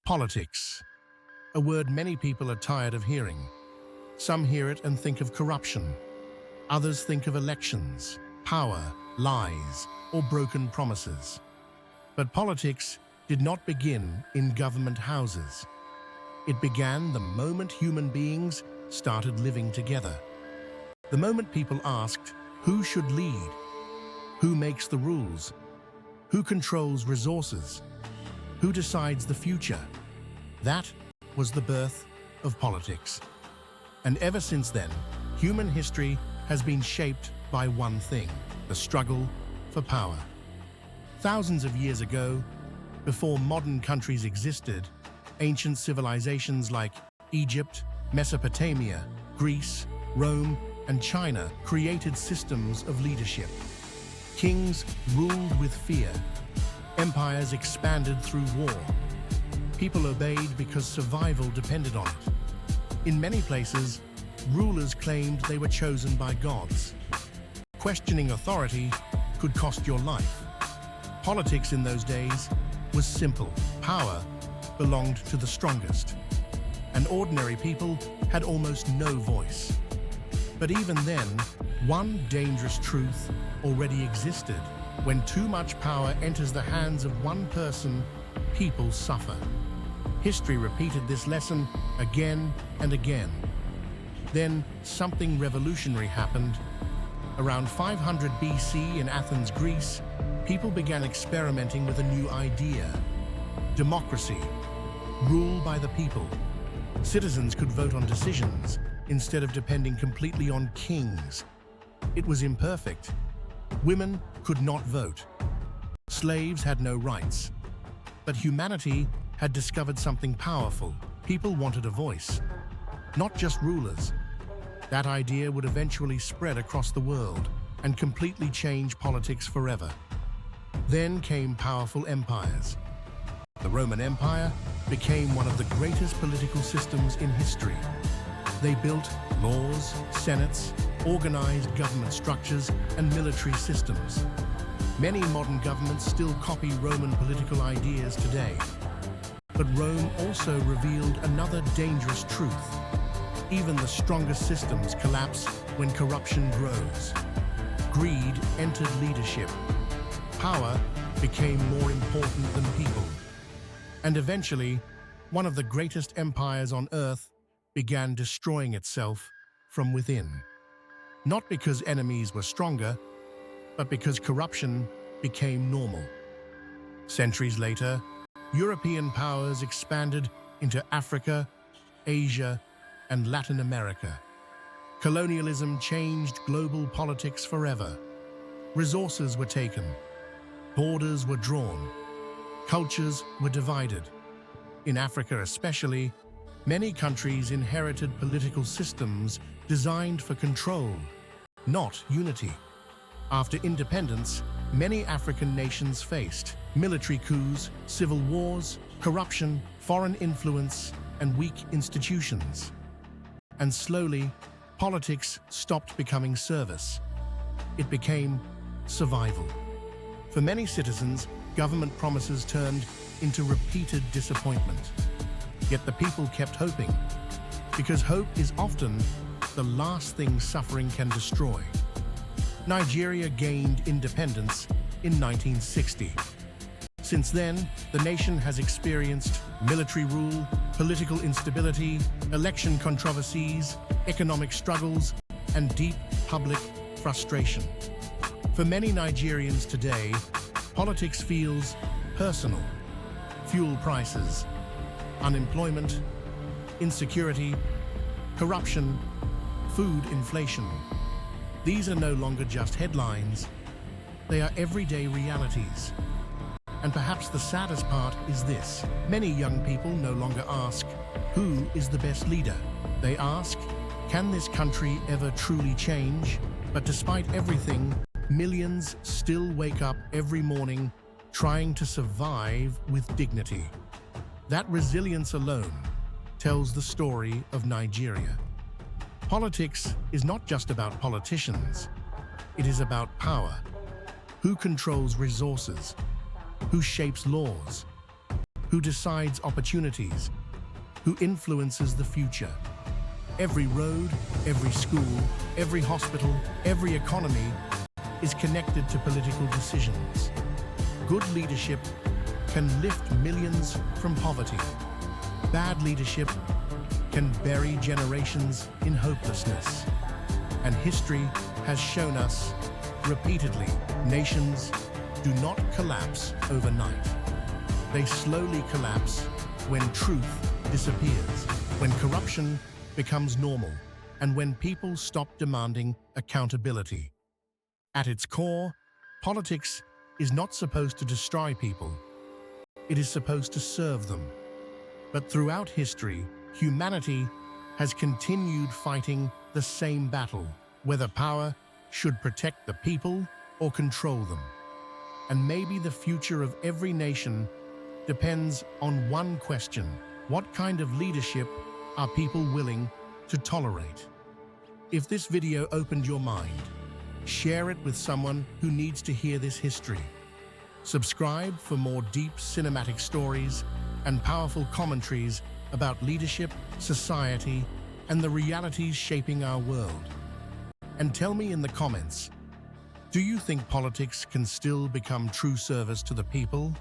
Politics, a word many people are tired of hearing. Some hear it and think of corruption. Others think of elections, power, lies, or broken promises. But politics did not begin in government houses. It began the moment human beings started living together. The moment people asked, who should lead? Who makes the rules? Who controls resources? Who decides the future? That was the birth of politics. And ever since then, human history has been shaped by one thing: the struggle for power. Thousands of years ago, before modern countries existed, ancient civilizations like Egypt, Mesopotamia, Greece, Rome, and China created systems of leadership. Kings ruled with fear. Empires expanded through war. People obeyed because survival depended on it. In many places, rulers claimed they were chosen by gods. Questioning authority could cost your life. Politics in those days was simple. Power belonged to the strongest, and ordinary people had almost no voice. But even then, one dangerous truth already existed. When too much power enters the hands of one person, people suffer. History repeated this lesson again and again. Then something revolutionary happened. Around 500 BC in Athens, Greece, people began experimenting with a new idea: democracy, rule by the people. Citizens could vote on decisions instead of depending completely on kings. It was imperfect. Women could not vote. Slaves had no rights. But humanity had discovered something powerful. People wanted a voice, not just rulers. That idea would eventually spread across the world and completely change politics forever. Then came powerful empires. The Roman Empire became one of the greatest political systems in history. They built laws, senates, organized government structures, and military systems. Many modern governments still copy Roman political ideas today. But Rome also revealed another dangerous truth: even the strongest systems collapse when corruption grows. Greed entered leadership. Power became more important than people. And eventually, one of the greatest empires on earth began destroying itself from within. Not because enemies were stronger, but because corruption became normal. Centuries later, European powers expanded into Africa, Asia, and Latin America. Colonialism changed global politics forever. Resources were taken. Borders were drawn. Cultures were divided. In Africa especially, many countries inherited political systems designed for control, not unity. After independence, many African nations faced military coups, civil wars, corruption, foreign influence, and weak institutions. And slowly, politics stopped becoming service. It became survival. For many citizens, government promises turned into repeated disappointment. Yet the people kept hoping, because hope is often the last thing suffering can destroy. Nigeria gained independence in 1960. Since then, the nation has experienced military rule, political instability, election controversies, economic struggles, and deep public frustration. For many Nigerians today, politics feels personal. Fuel prices, unemployment, insecurity, corruption, food inflation. These are no longer just headlines. They are everyday realities. And perhaps the saddest part is this: many young people no longer ask, who is the best leader? They ask, can this country ever truly change? But despite everything, millions still wake up every morning trying to survive with dignity. That resilience alone tells the story of Nigeria. Politics is not just about politicians. It is about power. Who controls resources? Who shapes laws? who decides opportunities, who influences the future. Every road, every school, every hospital, every economy is connected to political decisions. Good leadership can lift millions from poverty. Bad leadership can bury generations in hopelessness. And history has shown us repeatedly, nations do not collapse overnight. They slowly collapse when truth disappears, when corruption becomes normal, and when people stop demanding accountability. At its core, politics is not supposed to destroy people. It is supposed to serve them. But throughout history, humanity has continued fighting the same battle, whether power should protect the people or control them. And maybe the future of every nation depends on one question: what kind of leadership are people willing to tolerate? If this video opened your mind, share it with someone who needs to hear this history. Subscribe for more deep cinematic stories and powerful commentaries about leadership, society, and the realities shaping our world. And tell me in the comments, do you think politics can still become true service to the people?